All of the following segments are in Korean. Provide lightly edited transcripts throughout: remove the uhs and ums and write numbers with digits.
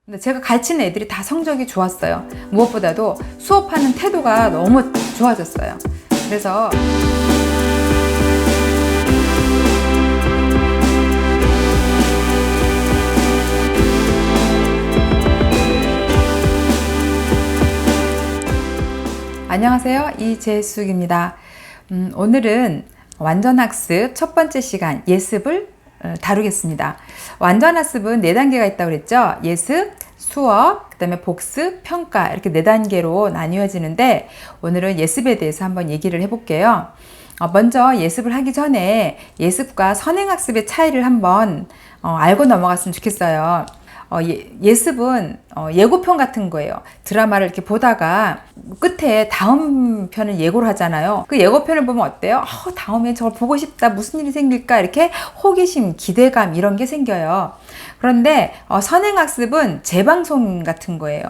근데 제가 가르치는 애들이 다 성적이 좋았어요. 무엇보다도 수업하는 태도가 너무 좋아졌어요. 그래서 안녕하세요, 이재숙입니다. 오늘은 완전학습 첫 번째 시간 예습을 다루겠습니다. 완전학습은 4단계가 있다고 그랬죠. 예습, 수업, 그 다음에 복습, 평가 이렇게 4단계로 나뉘어지는데 오늘은 예습에 대해서 한번 얘기를 해볼게요. 먼저 예습을 하기 전에 예습과 선행학습의 차이를 한번 알고 넘어갔으면 좋겠어요. 예습은 예고편 같은 거예요. 드라마를 이렇게 보다가 끝에 다음 편을 예고를 하잖아요. 그 예고편을 보면 어때요? 다음에 저걸 보고 싶다. 무슨 일이 생길까? 이렇게 호기심, 기대감 이런 게 생겨요. 그런데 선행학습은 재방송 같은 거예요.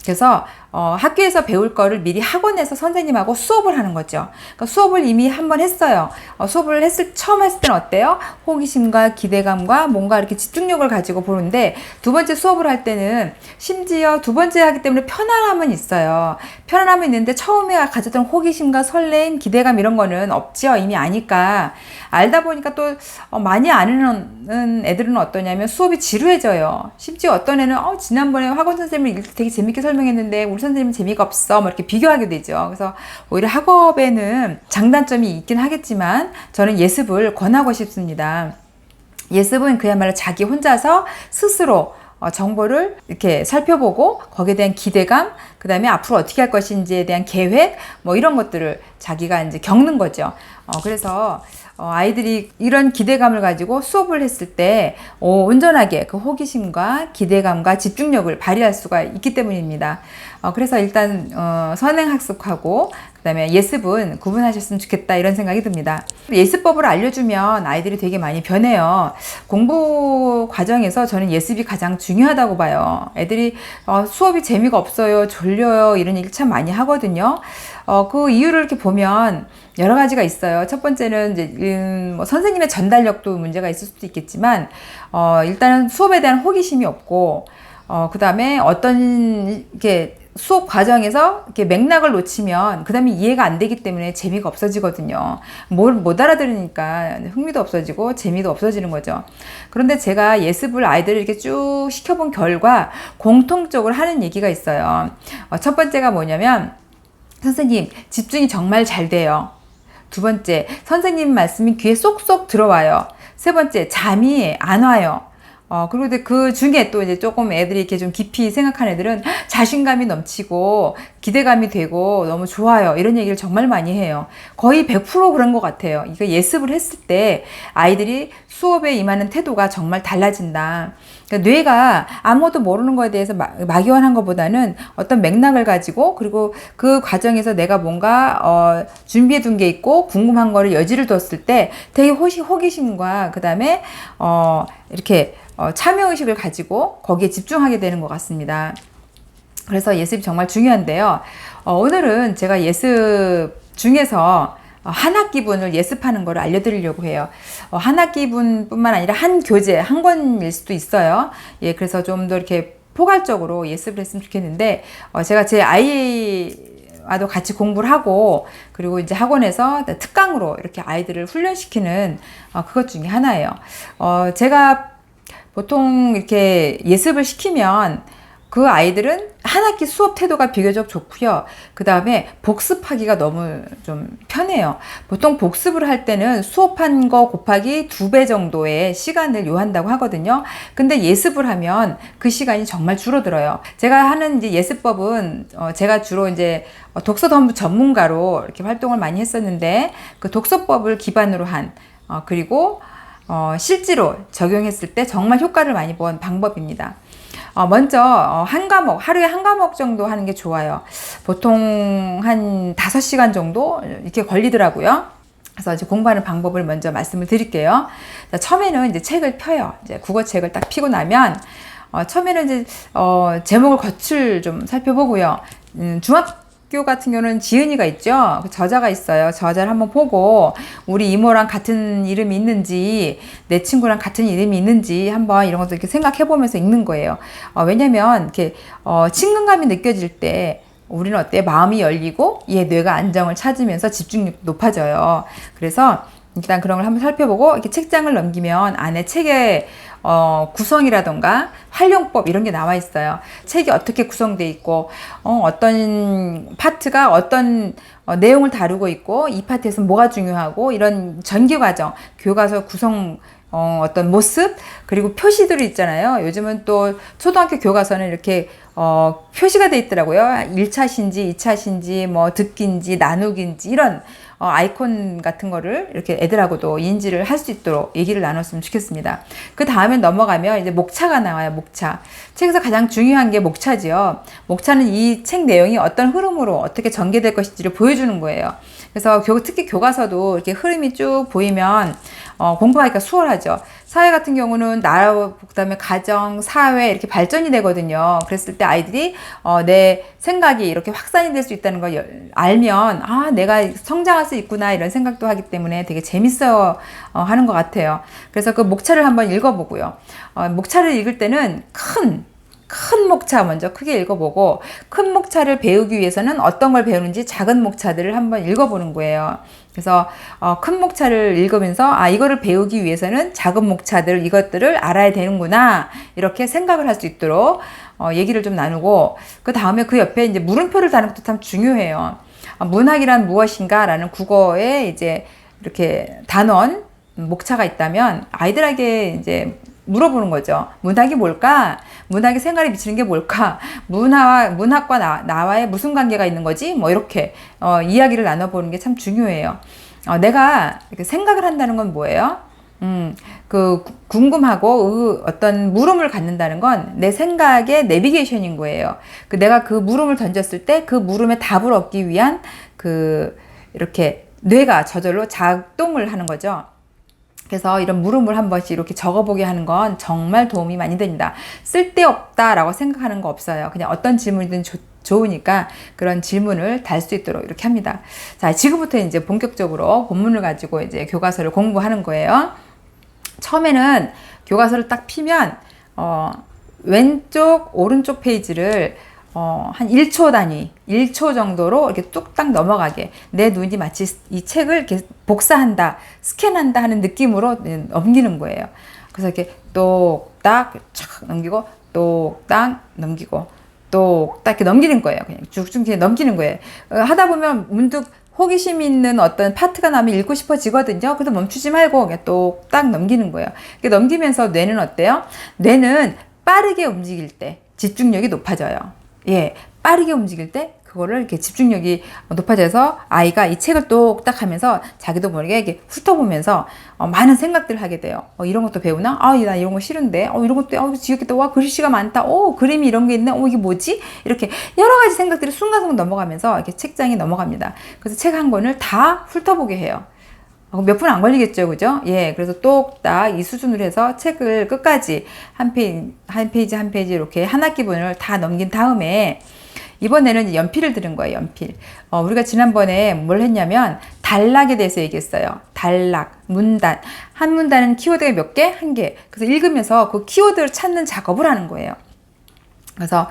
그래서 학교에서 배울 거를 미리 학원에서 선생님하고 수업을 하는 거죠. 그러니까 수업을 이미 한번 했어요. 수업을 처음 했을 때는 어때요? 호기심과 기대감과 뭔가 이렇게 집중력을 가지고 보는데 두 번째 수업을 할 때는 심지어 두 번째 하기 때문에 편안함은 있어요. 편안함은 있는데 처음에 가졌던 호기심과 설렘, 기대감 이런 거는 없죠. 이미 아니까. 알다 보니까 또 많이 아는 애들은 어떠냐면 수업이 지루해져요. 심지어 어떤 애는 지난번에 학원 선생님이 되게 재밌게 설명했는데 우리 선생님은 재미가 없어 뭐 이렇게 비교하게 되죠. 그래서 오히려 학업에는 장단점이 있긴 하겠지만 저는 예습을 권하고 싶습니다. 예습은 그야말로 자기 혼자서 스스로 정보를 이렇게 살펴보고 거기에 대한 기대감, 그 다음에 앞으로 어떻게 할 것인지에 대한 계획, 뭐 이런 것들을 자기가 이제 겪는 거죠. 그래서 아이들이 이런 기대감을 가지고 수업을 했을 때 온전하게 그 호기심과 기대감과 집중력을 발휘할 수가 있기 때문입니다. 그래서 일단 선행학습하고 그 다음에 예습은 구분하셨으면 좋겠다 이런 생각이 듭니다. 예습법을 알려주면 아이들이 되게 많이 변해요. 공부 과정에서 저는 예습이 가장 중요하다고 봐요. 애들이 수업이 재미가 없어요, 졸려요 이런 얘기 참 많이 하거든요. 그 이유를 이렇게 보면 여러 가지가 있어요. 첫 번째는 이제 뭐 선생님의 전달력도 문제가 있을 수도 있겠지만 일단은 수업에 대한 호기심이 없고 그 다음에 어떤 이렇게 수업 과정에서 이렇게 맥락을 놓치면 그 다음에 이해가 안 되기 때문에 재미가 없어지거든요. 뭘 못 알아들으니까 흥미도 없어지고 재미도 없어지는 거죠. 그런데 제가 예습을 아이들을 이렇게 쭉 시켜본 결과 공통적으로 하는 얘기가 있어요. 첫 번째가 뭐냐면 선생님 집중이 정말 잘 돼요. 두 번째, 선생님 말씀이 귀에 쏙쏙 들어와요. 세 번째, 잠이 안 와요. 그리고 그 중에 또 이제 조금 애들이 이렇게 좀 깊이 생각하는 애들은 자신감이 넘치고 기대감이 되고 너무 좋아요. 이런 얘기를 정말 많이 해요. 거의 100% 그런 것 같아요. 이거 예습을 했을 때 아이들이 수업에 임하는 태도가 정말 달라진다. 그러니까 뇌가 아무것도 모르는 거에 대해서 막연한 것보다는 어떤 맥락을 가지고 그리고 그 과정에서 내가 뭔가 준비해 둔 게 있고 궁금한 거를 여지를 뒀을 때 되게 호기심과 그 다음에 이렇게 참여의식을 가지고 거기에 집중하게 되는 것 같습니다. 그래서 예습이 정말 중요한데요. 오늘은 제가 예습 중에서 한 학기분을 예습하는 걸 알려드리려고 해요. 한 학기분뿐만 아니라 한 교재, 한 권일 수도 있어요. 예, 그래서 좀 더 이렇게 포괄적으로 예습을 했으면 좋겠는데, 제가 제 아이와도 같이 공부를 하고, 그리고 이제 학원에서 특강으로 이렇게 아이들을 훈련시키는 그것 중에 하나예요. 제가 보통 이렇게 예습을 시키면 그 아이들은 한 학기 수업 태도가 비교적 좋고요. 그 다음에 복습하기가 너무 좀 편해요. 보통 복습을 할 때는 수업한 거 곱하기 2배 정도의 시간을 요한다고 하거든요. 근데 예습을 하면 그 시간이 정말 줄어들어요. 제가 하는 이제 예습법은 제가 주로 이제 독서 전문가로 이렇게 활동을 많이 했었는데 그 독서법을 기반으로 한 그리고 실제로 적용했을 때 정말 효과를 많이 본 방법입니다. 먼저 한 과목, 하루에 한 과목 정도 하는 게 좋아요. 보통 한 5시간 정도 이렇게 걸리더라고요. 그래서 이제 공부하는 방법을 먼저 말씀을 드릴게요. 자, 처음에는 이제 책을 펴요. 이제 국어책을 딱 펴고 나면 처음에는 이제 제목을 겉을 좀 살펴보고요. 학교 같은 경우는 지은이가 있죠. 그 저자가 있어요. 저자를 한번 보고 우리 이모랑 같은 이름이 있는지 내 친구랑 같은 이름이 있는지 한번 이런 것도 이렇게 생각해 보면서 읽는 거예요. 왜냐면 이렇게 친근감이 느껴질 때 우리는 어때? 마음이 열리고 얘 뇌가 안정을 찾으면서 집중력도 높아져요. 그래서 일단 그런 걸 한번 살펴보고 이렇게 책장을 넘기면 안에 책에 구성이라던가 활용법 이런 게 나와 있어요. 책이 어떻게 구성되어 있고 어떤 파트가 어떤 내용을 다루고 있고 이 파트에서 뭐가 중요하고 이런 전개 과정, 교과서 구성 어떤 모습 그리고 표시들이 있잖아요. 요즘은 또 초등학교 교과서는 이렇게 표시가 돼 있더라고요. 1차신지 2차신지 뭐 듣기인지 나누기인지 이런 아이콘 같은 거를 이렇게 애들하고도 인지를 할 수 있도록 얘기를 나눴으면 좋겠습니다. 그 다음에 넘어가면 이제 목차가 나와요. 목차. 책에서 가장 중요한 게 목차지요. 목차는 이 책 내용이 어떤 흐름으로 어떻게 전개될 것인지를 보여주는 거예요. 그래서 특히 교과서도 이렇게 흐름이 쭉 보이면 공부하기가 수월하죠. 사회 같은 경우는 나라, 그다음에 가정, 사회 이렇게 발전이 되거든요. 그랬을 때 아이들이 내 생각이 이렇게 확산이 될 수 있다는 걸 알면 내가 성장할 수 있구나 이런 생각도 하기 때문에 되게 재밌어 하는 것 같아요. 그래서 그 목차를 한번 읽어보고요. 목차를 읽을 때는 큰 목차 먼저 크게 읽어보고 큰 목차를 배우기 위해서는 어떤 걸 배우는지 작은 목차들을 한번 읽어보는 거예요. 그래서 큰 목차를 읽으면서 이거를 배우기 위해서는 작은 목차들 이것들을 알아야 되는구나 이렇게 생각을 할 수 있도록 얘기를 좀 나누고 그 다음에 그 옆에 이제 물음표를 다는 것도 참 중요해요. 문학이란 무엇인가 라는 국어에 이제 이렇게 단원 목차가 있다면 아이들에게 이제 물어보는 거죠. 문학이 뭘까? 문학이 생활에 미치는 게 뭘까? 문학과 나와의 무슨 관계가 있는 거지? 뭐 이렇게 이야기를 나눠보는 게 참 중요해요. 내가 이렇게 생각을 한다는 건 뭐예요? 그 궁금하고 어떤 물음을 갖는다는 건 내 생각의 내비게이션인 거예요. 내가 그 물음을 던졌을 때 그 물음에 답을 얻기 위한 이렇게 뇌가 저절로 작동을 하는 거죠. 그래서 이런 물음을 한 번씩 이렇게 적어보게 하는 건 정말 도움이 많이 됩니다. 쓸데없다라고 생각하는 거 없어요. 그냥 어떤 질문이든 좋으니까 그런 질문을 달 수 있도록 이렇게 합니다. 자, 지금부터 이제 본격적으로 본문을 가지고 이제 교과서를 공부하는 거예요. 처음에는 교과서를 딱 피면 왼쪽, 오른쪽 페이지를 한 1초 단위, 1초 정도로 이렇게 뚝딱 넘어가게 내 눈이 마치 이 책을 이렇게 복사한다, 스캔한다 하는 느낌으로 넘기는 거예요. 그래서 이렇게 똑딱 촥 넘기고, 똑딱 넘기고, 똑딱 이렇게 넘기는 거예요. 그냥 쭉쭉 넘기는 거예요. 하다 보면 문득 호기심 있는 어떤 파트가 나면 읽고 싶어지거든요. 그래서 멈추지 말고 그냥 똑딱 넘기는 거예요. 이렇게 넘기면서 뇌는 어때요? 뇌는 빠르게 움직일 때 집중력이 높아져요. 예, 빠르게 움직일 때 그거를 이렇게 집중력이 높아져서 아이가 이 책을 똑딱 하면서 자기도 모르게 이렇게 훑어보면서 많은 생각들을 하게 돼요. 이런 것도 배우나? 나 이런 거 싫은데. 이런 것도 지겹겠다. 와, 글씨가 많다. 그림이 이런 게 있네. 이게 뭐지? 이렇게 여러 가지 생각들이 순간순간 넘어가면서 이렇게 책장이 넘어갑니다. 그래서 책 한 권을 다 훑어보게 해요. 몇 분 안 걸리겠죠, 그죠? 예, 그래서 똑딱 이 수준으로 해서 책을 끝까지 한 페이지 이렇게 한 학기분을 다 넘긴 다음에 이번에는 연필을 들은 거예요, 연필. 우리가 지난번에 뭘 했냐면 단락에 대해서 얘기했어요. 단락, 문단. 한 문단은 키워드가 몇 개? 한 개. 그래서 읽으면서 그 키워드를 찾는 작업을 하는 거예요. 그래서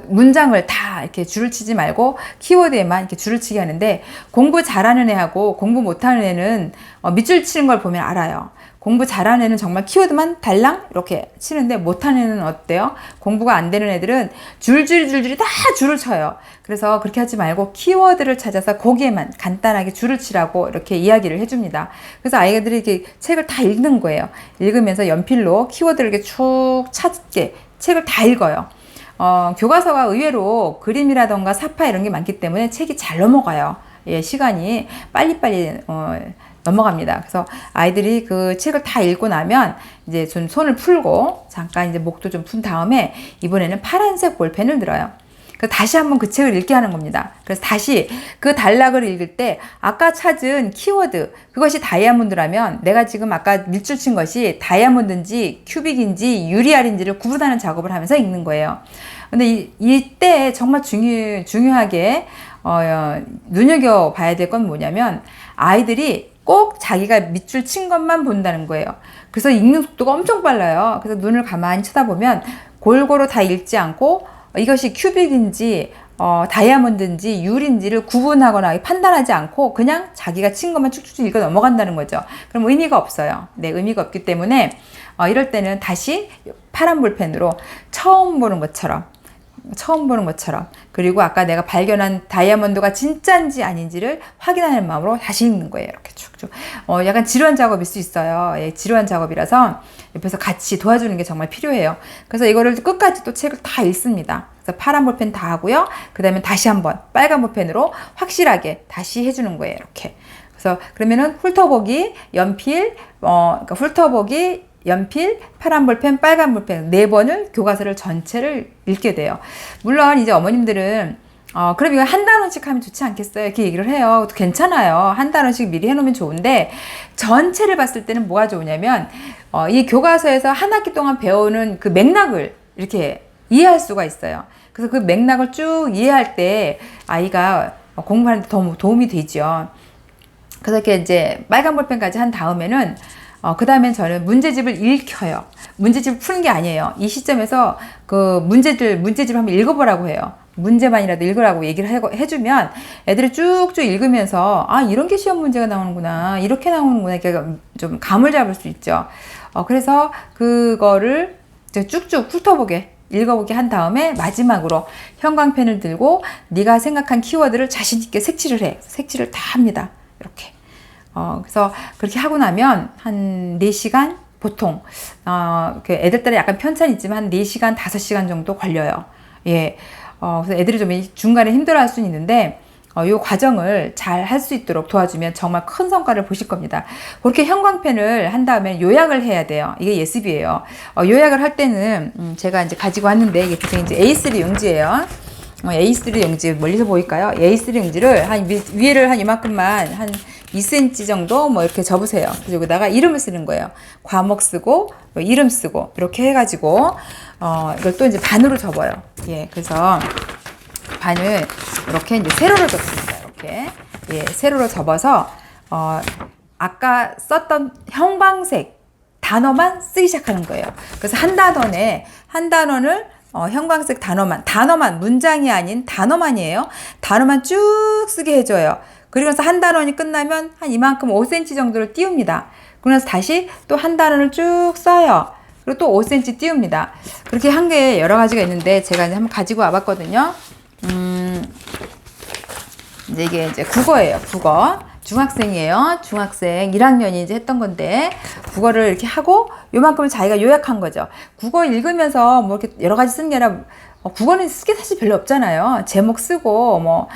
문장을 다 이렇게 줄을 치지 말고 키워드에만 이렇게 줄을 치게 하는데 공부 잘하는 애하고 공부 못하는 애는 밑줄 치는 걸 보면 알아요. 공부 잘하는 애는 정말 키워드만 달랑 이렇게 치는데 못하는 애는 어때요? 공부가 안 되는 애들은 줄줄이 다 줄을 쳐요. 그래서 그렇게 하지 말고 키워드를 찾아서 거기에만 간단하게 줄을 치라고 이렇게 이야기를 해줍니다. 그래서 아이들이 이렇게 책을 다 읽는 거예요. 읽으면서 연필로 키워드를 이렇게 쭉 찾게 책을 다 읽어요. 교과서가 의외로 그림이라던가 사파 이런 게 많기 때문에 책이 잘 넘어가요. 예, 시간이 빨리빨리 넘어갑니다. 그래서 아이들이 그 책을 다 읽고 나면 이제 좀 손을 풀고 잠깐 이제 목도 좀 푼 다음에 이번에는 파란색 볼펜을 들어요. 그래서 다시 한번 그 책을 읽게 하는 겁니다. 그래서 다시 그 단락을 읽을 때 아까 찾은 키워드 그것이 다이아몬드라면 내가 지금 아까 밑줄 친 것이 다이아몬드인지 큐빅인지 유리알인지를 구분하는 작업을 하면서 읽는 거예요. 근데 이때 정말 중요하게 눈여겨봐야 될 건 뭐냐면 아이들이 꼭 자기가 밑줄 친 것만 본다는 거예요. 그래서 읽는 속도가 엄청 빨라요. 그래서 눈을 가만히 쳐다보면 골고루 다 읽지 않고 이것이 큐빅인지 다이아몬드인지 유리인지를 구분하거나 판단하지 않고 그냥 자기가 친 것만 쭉쭉 읽어 넘어간다는 거죠. 그럼 의미가 없어요. 네, 의미가 없기 때문에 이럴 때는 다시 파란 볼펜으로 처음 보는 것처럼 그리고 아까 내가 발견한 다이아몬드가 진짜인지 아닌지를 확인하는 마음으로 다시 읽는 거예요. 이렇게 쭉쭉. 약간 지루한 작업일 수 있어요. 예, 지루한 작업이라서 옆에서 같이 도와주는 게 정말 필요해요. 그래서 이거를 끝까지 또 책을 다 읽습니다. 그래서 파란 볼펜 다 하고요. 그 다음에 다시 한번 빨간 볼펜으로 확실하게 다시 해주는 거예요. 이렇게. 그래서 그러면은 훑어보기, 연필, 그러니까 훑어보기, 연필, 파란 볼펜, 빨간 볼펜 4번을 교과서를 전체를 읽게 돼요. 물론 이제 어머님들은 그럼 이거 한 단원씩 하면 좋지 않겠어요? 이렇게 얘기를 해요. 괜찮아요. 한 단원씩 미리 해놓으면 좋은데 전체를 봤을 때는 뭐가 좋으냐면 이 교과서에서 한 학기 동안 배우는 그 맥락을 이렇게 이해할 수가 있어요. 그래서 그 맥락을 쭉 이해할 때 아이가 공부하는 데 도움이 되죠. 그래서 이렇게 이제 빨간 볼펜까지 한 다음에는 그 다음엔 저는 문제집을 읽혀요. 문제집을 푸는 게 아니에요. 이 시점에서 그 문제집 한번 읽어보라고 해요. 문제만이라도 읽으라고 얘기를 해주면 애들이 쭉쭉 읽으면서 이런 게 시험 문제가 나오는구나, 이렇게 나오는구나, 이렇게 좀 감을 잡을 수 있죠. 그래서 그거를 쭉쭉 훑어보게, 읽어보게 한 다음에 마지막으로 형광펜을 들고 네가 생각한 키워드를 자신 있게 색칠을 해. 색칠을 다 합니다. 이렇게. 그래서 그렇게 하고 나면 한 4시간 보통 애들 따라 약간 편차는 있지만 한 4시간, 5시간 정도 걸려요. 예. 그래서 애들이 좀 중간에 힘들어할 수는 있는데 이 과정을 잘 할 수 있도록 도와주면 정말 큰 성과를 보실 겁니다. 그렇게 형광펜을 한 다음에 요약을 해야 돼요. 이게 예습이에요. 요약을 할 때는 제가 이제 가지고 왔는데 이게 이제 A3 용지예요. A3 용지 멀리서 보일까요? A3 용지를 한 위에를 한 이만큼만 한 2cm 정도 뭐 이렇게 접으세요. 그리고 여기다가 이름을 쓰는 거예요. 과목 쓰고 이름 쓰고 이렇게 해가지고 이걸 또 이제 반으로 접어요. 예, 그래서 반을 이렇게 이제 세로로 접습니다. 이렇게 예, 세로로 접어서 아까 썼던 형광색 단어만 쓰기 시작하는 거예요. 그래서 한 단원을 형광색 단어만 문장이 아닌 단어만이에요. 단어만 쭉 쓰게 해줘요. 그러면서 한 단원이 끝나면 한 이만큼 5cm 정도를 띄웁니다. 그러면서 다시 또 한 단원을 쭉 써요. 그리고 또 5cm 띄웁니다. 그렇게 한 게 여러 가지가 있는데 제가 이제 한번 가지고 와봤거든요. 이제 이게 이제 국어예요. 국어. 중학생이에요. 중학생 1학년이 이제 했던 건데 국어를 이렇게 하고 요만큼을 자기가 요약한 거죠. 국어 읽으면서 뭐 이렇게 여러 가지 쓰는 게 아니라 국어는 쓰기 사실 별로 없잖아요. 제목 쓰고 뭐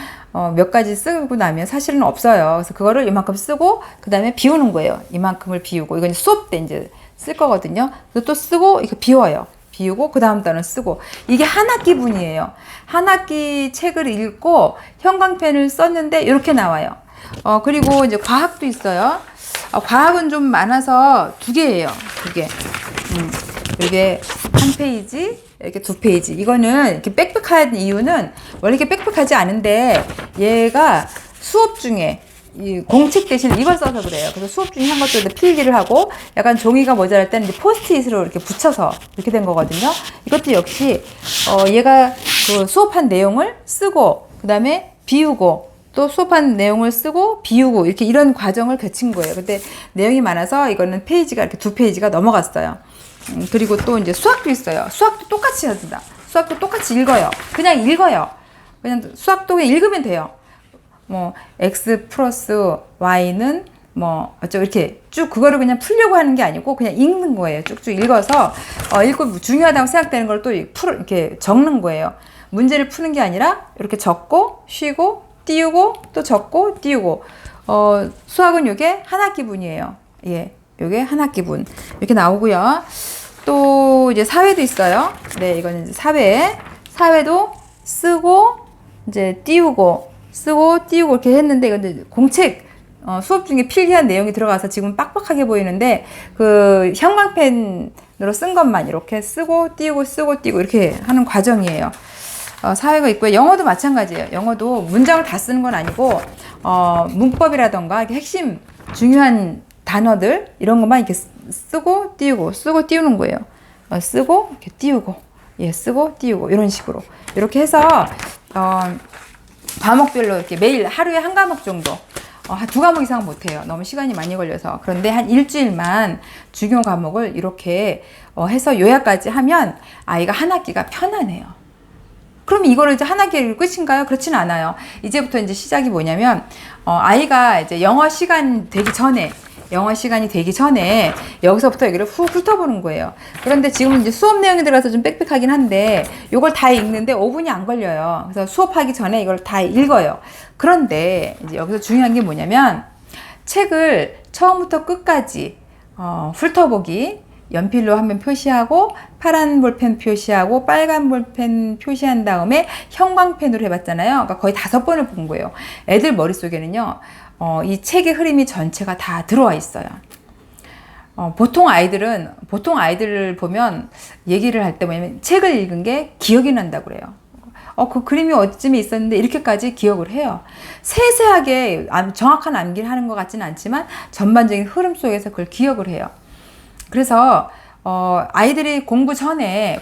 몇 가지 쓰고 나면 사실은 없어요. 그래서 그거를 이만큼 쓰고 그 다음에 비우는 거예요. 이만큼을 비우고 이건 수업 때 이제 쓸 거거든요. 그래서 또 쓰고 이렇게 비워요. 비우고 그 다음 단원 쓰고 이게 한 학기분이에요. 한 학기 책을 읽고 형광펜을 썼는데 이렇게 나와요. 그리고 이제 과학도 있어요. 과학은 좀 많아서 2개예요. 2개. 이게 한 페이지, 이렇게 2페이지. 이거는 이렇게 빽빽한 이유는 원래 이렇게 빽빽하지 않은데 얘가 수업 중에 이 공책 대신 이걸 써서 그래요. 그래서 수업 중에 한 것들도 필기를 하고 약간 종이가 모자랄 때는 이제 포스트잇으로 이렇게 붙여서 이렇게 된 거거든요. 이것도 역시 얘가 그 수업한 내용을 쓰고 그 다음에 비우고 또 수업한 내용을 쓰고 비우고 이렇게 이런 과정을 거친 거예요. 근데 내용이 많아서 이거는 페이지가 이렇게 2페이지가 넘어갔어요. 그리고 또 이제 수학도 있어요. 수학도 똑같이 합니다. 수학도 똑같이 읽어요. 그냥 읽어요. 그냥 수학도 그냥 읽으면 돼요. 뭐 x 플러스 y는 뭐 어쩌고 이렇게 쭉 그거를 그냥 풀려고 하는 게 아니고 그냥 읽는 거예요. 쭉쭉 읽어서 읽고 중요하다고 생각되는 걸 또 이렇게 적는 거예요. 문제를 푸는 게 아니라 이렇게 적고 쉬고 띄우고 또 적고 띄우고 수학은 요게 한 학기분이에요. 예, 요게 한 학기분 이렇게 나오고요. 또 이제 사회도 있어요. 네, 이거는 이제 사회도 쓰고 이제 띄우고 쓰고 띄우고 이렇게 했는데 이건 이제 공책 수업 중에 필기한 내용이 들어가서 지금 빡빡하게 보이는데 그 형광펜으로 쓴 것만 이렇게 쓰고 띄우고 쓰고 띄우고 이렇게 하는 과정이에요. 사회가 있고요. 영어도 마찬가지예요. 영어도 문장을 다 쓰는 건 아니고 문법이라던가 이렇게 핵심 중요한 단어들 이런 것만 이렇게 쓰고 띄우고 쓰고 띄우는 거예요. 쓰고 이렇게 띄우고 쓰고 띄우고 이런 식으로 이렇게 해서 과목별로 이렇게 매일 하루에 한 과목 정도 한 2과목 이상 못해요. 너무 시간이 많이 걸려서. 그런데 한 일주일만 중요 과목을 이렇게 해서 요약까지 하면 아이가 한 학기가 편안해요. 그럼 이거를 이제 한 학기 끝인가요? 그렇지는 않아요. 이제부터 이제 시작이 뭐냐면 아이가 이제 영어 시간이 되기 전에 여기서부터 여기를 훅 훑어보는 거예요. 그런데 지금 이제 수업 내용이 들어가서 좀 빽빽하긴 한데 이걸 다 읽는데 5분이 안 걸려요. 그래서 수업하기 전에 이걸 다 읽어요. 그런데 이제 여기서 중요한 게 뭐냐면 책을 처음부터 끝까지 훑어보기, 연필로 한번 표시하고 파란 볼펜 표시하고 빨간 볼펜 표시한 다음에 형광펜으로 해봤잖아요. 그러니까 거의 5번을 본 거예요. 애들 머릿속에는요. 이 책의 흐름이 전체가 다 들어와 있어요. 보통 아이들을 보면 얘기를 할 때 뭐냐면 책을 읽은 게 기억이 난다고 그래요. 그 그림이 어디쯤에 있었는데 이렇게까지 기억을 해요. 세세하게 정확한 암기를 하는 것 같지는 않지만 전반적인 흐름 속에서 그걸 기억을 해요. 그래서 아이들이 공부 전에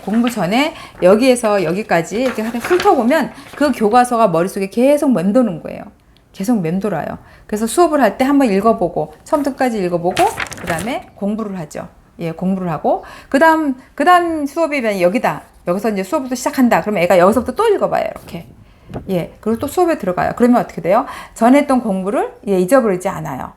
여기에서 여기까지 이렇게 훑어보면 그 교과서가 머릿속에 계속 맴도는 거예요. 계속 맴돌아요. 그래서 수업을 할 때 한번 읽어보고 처음부터 끝까지 읽어보고 그 다음에 공부를 하죠. 공부를 하고 그 다음 수업이면 여기서 이제 수업부터 시작한다. 그러면 애가 여기서부터 또 읽어봐요. 이렇게. 그리고 또 수업에 들어가요. 그러면 어떻게 돼요? 전에 했던 공부를 잊어버리지 않아요.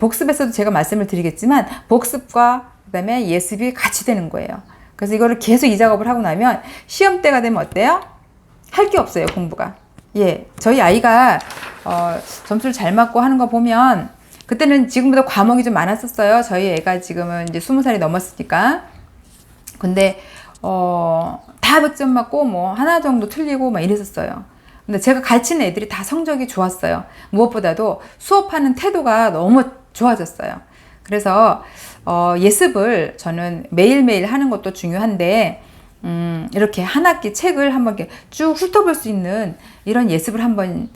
복습에서도 제가 말씀을 드리겠지만 복습과 그다음에 예습이 같이 되는 거예요. 그래서 이거를 계속 이 작업을 하고 나면 시험 때가 되면 어때요? 할 게 없어요, 공부가. 저희 아이가 점수를 잘 맞고 하는 거 보면 그때는 지금보다 과목이 좀 많았었어요. 저희 애가 지금은 이제 20살이 넘었으니까. 근데 다 100점 맞고 뭐 하나 정도 틀리고 막 이랬었어요. 근데 제가 가르치는 애들이 다 성적이 좋았어요. 무엇보다도 수업하는 태도가 너무 좋아졌어요. 그래서 예습을 저는 매일매일 하는 것도 중요한데 이렇게 한 학기 책을 한번 이렇게 쭉 훑어볼 수 있는 이런 예습을 한번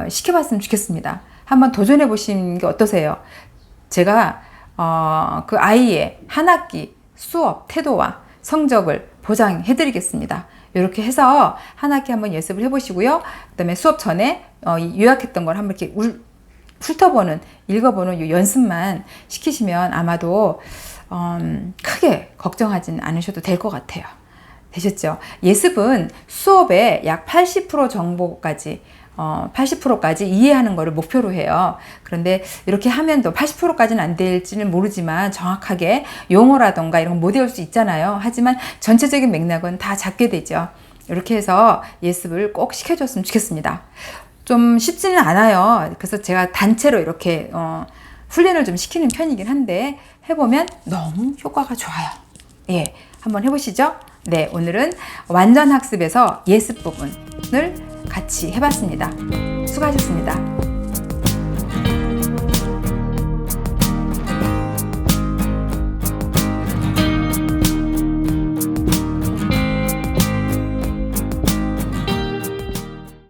시켜봤으면 좋겠습니다. 한번 도전해 보시는 게 어떠세요? 제가 그 아이의 한 학기 수업 태도와 성적을 보장해 드리겠습니다. 이렇게 해서 한 학기 한번 예습을 해보시고요. 그 다음에 수업 전에 요약했던 걸 한번 이렇게 훑어보는, 읽어보는 이 연습만 시키시면 아마도 크게 걱정하진 않으셔도 될 것 같아요. 되셨죠? 예습은 수업의 약 80% 정보까지 80%까지 이해하는 것을 목표로 해요. 그런데 이렇게 하면 또 80%까지는 안 될지는 모르지만 정확하게 용어라던가 이런 거 못 외울 수 있잖아요. 하지만 전체적인 맥락은 다 잡게 되죠. 이렇게 해서 예습을 꼭 시켜줬으면 좋겠습니다. 좀 쉽지는 않아요. 그래서 제가 단체로 이렇게 훈련을 좀 시키는 편이긴 한데 해보면 너무 효과가 좋아요. 한번 해보시죠. 네, 오늘은 완전 학습에서 예습 부분을 같이 해봤습니다. 수고하셨습니다.